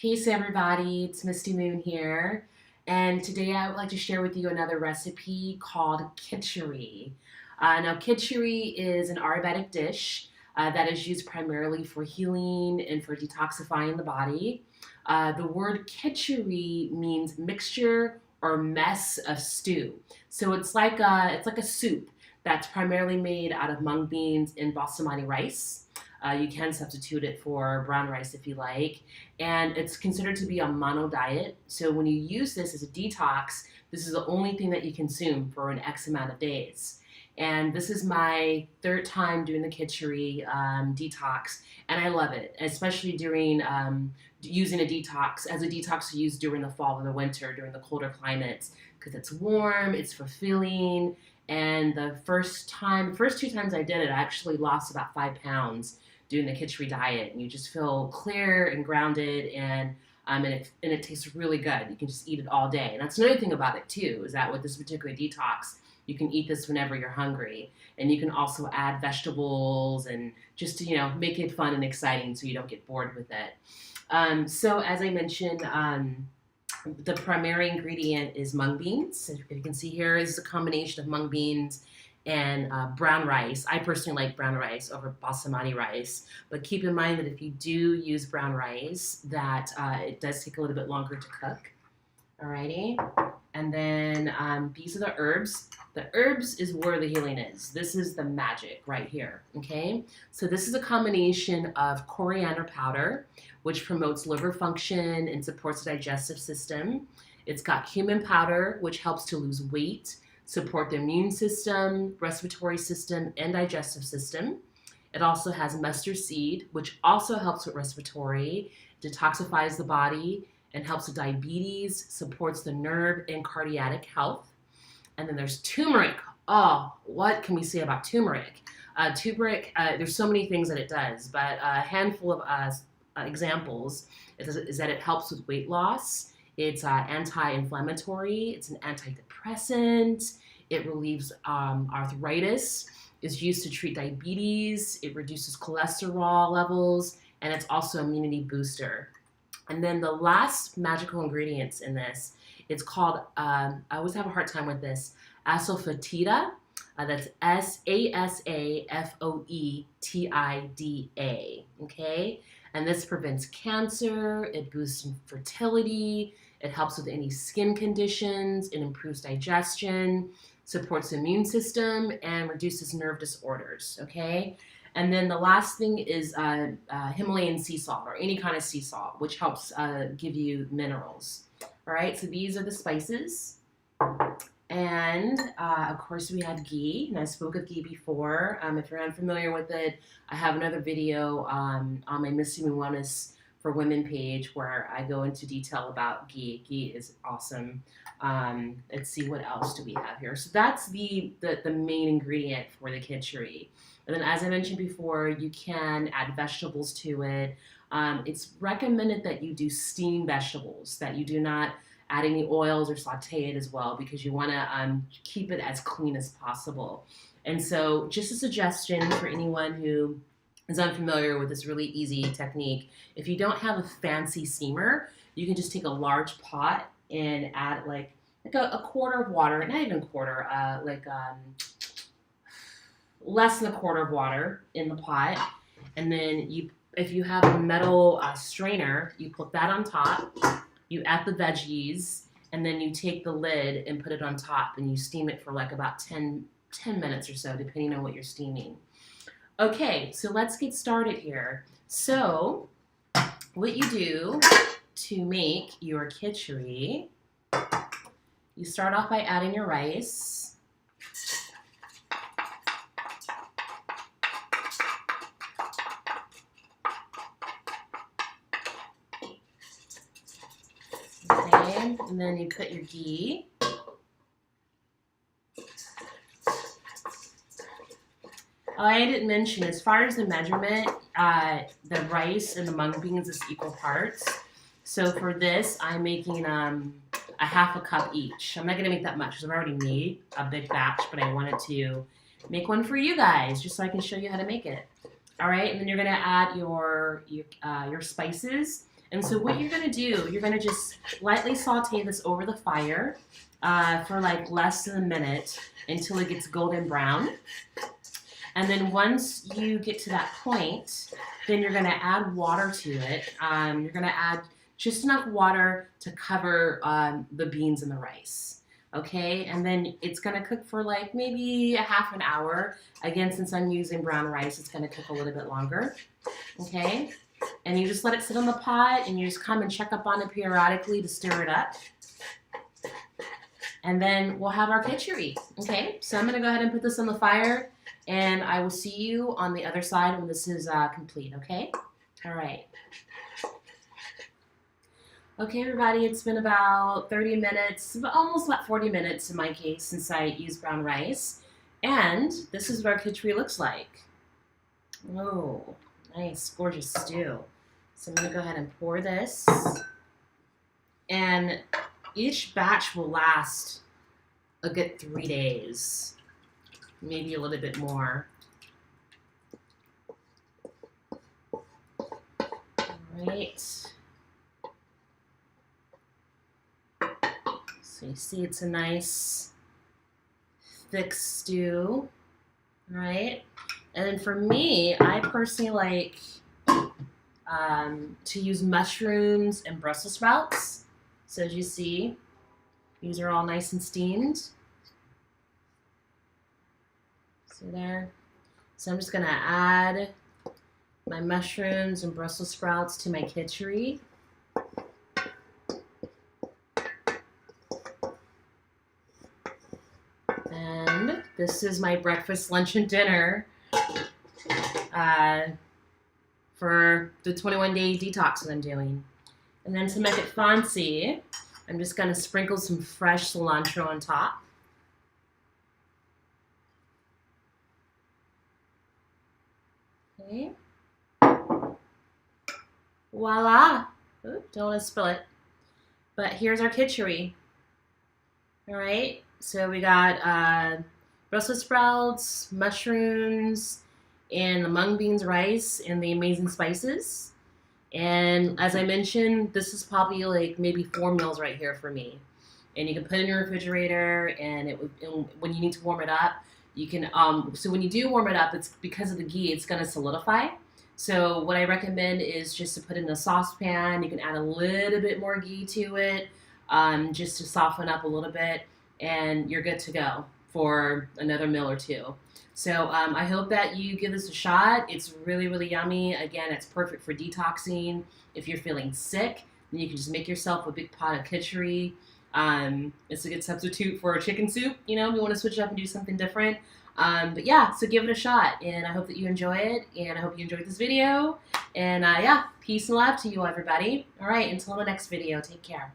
Peace, everybody. It's Misty Moon here. And today I would like to share with you another recipe called Kitchari. Now, Kitchari is an Ayurvedic dish that is used primarily for healing and for detoxifying the body. The word Kitchari means mixture or mess of stew. So it's like a soup that's primarily made out of mung beans and basmati rice. You can substitute it for brown rice if you like. And it's considered to be a mono diet. So when you use this as a detox, this is the only thing that you consume for an X amount of days. And this is my third time doing the Kitchari detox, and I love it, especially during using a detox as a detox to use during the fall or the winter, during the colder climates, because it's warm, it's fulfilling. And the first two times I did it, I actually lost about 5 pounds doing the Kitchari diet, and you just feel clear and grounded, and it tastes really good. You can just eat it all day, and that's another thing about it too, is that with this particular detox, you can eat this whenever you're hungry, and you can also add vegetables and just to make it fun and exciting, so you don't get bored with it. So as I mentioned. The primary ingredient is mung beans. If you can see here, is a combination of mung beans and brown rice. I personally like brown rice over basmati rice, but keep in mind that if you do use brown rice, that it does take a little bit longer to cook. Alrighty, and then these are the herbs. The herbs is where the healing is. This is the magic right here, okay? So this is a combination of coriander powder, which promotes liver function and supports the digestive system. It's got cumin powder, which helps to lose weight, support the immune system, respiratory system, and digestive system. It also has mustard seed, which also helps with respiratory, detoxifies the body, and helps with diabetes, supports the nerve and cardiac health. And then there's turmeric. Oh, what can we say about turmeric? Turmeric, there's so many things that it does, but a handful of examples is that it helps with weight loss. It's anti-inflammatory. It's an antidepressant. It relieves arthritis. It's used to treat diabetes. It reduces cholesterol levels, and it's also an immunity booster. And then the last magical ingredients in this, it's called, I always have a hard time with this, asafoetida. That's Asafoetida, okay? And this prevents cancer, it boosts fertility, it helps with any skin conditions, it improves digestion, supports the immune system, and reduces nerve disorders, okay? And then the last thing is Himalayan sea salt, or any kind of sea salt, which helps give you minerals. All right, so these are the spices. And of course we have ghee, and I spoke of ghee before. If you're unfamiliar with it, I have another video on my Misty Moon Wellness for Women page where I go into detail about ghee. Ghee is awesome. Let's see, what else do we have here? So that's the main ingredient for the Kitchari. And then, as I mentioned before, you can add vegetables to it. It's recommended that you do steamed vegetables, that you do not add any oils or saute it as well, because you want to keep it as clean as possible. And so just a suggestion for anyone who is unfamiliar with this really easy technique, if you don't have a fancy steamer, you can just take a large pot and add like a quarter of water, not even quarter, less than a quarter of water in the pot. And then if you have a metal strainer, you put that on top, you add the veggies, and then you take the lid and put it on top, and you steam it for like about 10 minutes or so, depending on what you're steaming. Okay, so let's get started here. So what you do to make your Kitchari, you start off by adding your rice. Okay, and then you put your ghee. I didn't mention, as far as the measurement, the rice and the mung beans is equal parts. So for this, I'm making a half a cup each. I'm not going to make that much because I've already made a big batch, but I wanted to make one for you guys just so I can show you how to make it. All right, and then you're going to add your spices. And so what you're gonna do, you're gonna just lightly saute this over the fire for like less than a minute until it gets golden brown. And then once you get to that point, then you're gonna add water to it. You're gonna add just enough water to cover the beans and the rice. Okay, and then it's gonna cook for like maybe a half an hour. Again, since I'm using brown rice, it's gonna cook a little bit longer. Okay, and you just let it sit on the pot, and you just come and check up on it periodically to stir it up. And then we'll have our kitchari. Okay, so I'm gonna go ahead and put this on the fire, and I will see you on the other side when this is complete. Okay, all right. Okay, everybody, it's been about 30 minutes, almost about 40 minutes in my case since I used brown rice. And this is what our kitchari looks like. Oh, nice, gorgeous stew. So I'm gonna go ahead and pour this. And each batch will last a good 3 days, maybe a little bit more. All right. So you see it's a nice thick stew, right? And then for me, I personally like to use mushrooms and Brussels sprouts. So as you see, these are all nice and steamed. See there? So I'm just gonna add my mushrooms and Brussels sprouts to my kitchari. And this is my breakfast, lunch, and dinner for the 21-day detox that I'm doing. And then to make it fancy, I'm just going to sprinkle some fresh cilantro on top. Okay. Voila. Oops, don't want to spill it. But here's our kitchari. All right. So we got Brussels sprouts, mushrooms, and the mung beans rice, and the amazing spices. And as I mentioned, this is probably like maybe 4 meals right here for me. And you can put it in your refrigerator, and when you need to warm it up, you can. So when you do warm it up, it's because of the ghee, it's going to solidify. So what I recommend is just to put it in a saucepan. You can add a little bit more ghee to it, just to soften up a little bit, and you're good to go for another meal or two. So I hope that you give this a shot. It's really, really yummy. Again, it's perfect for detoxing. If you're feeling sick, then you can just make yourself a big pot of kitchari. It's a good substitute for a chicken soup. You know, if you want to switch it up and do something different. But yeah, so give it a shot. And I hope that you enjoy it. And I hope you enjoyed this video. And yeah, peace and love to you, everybody. All right, until the next video, take care.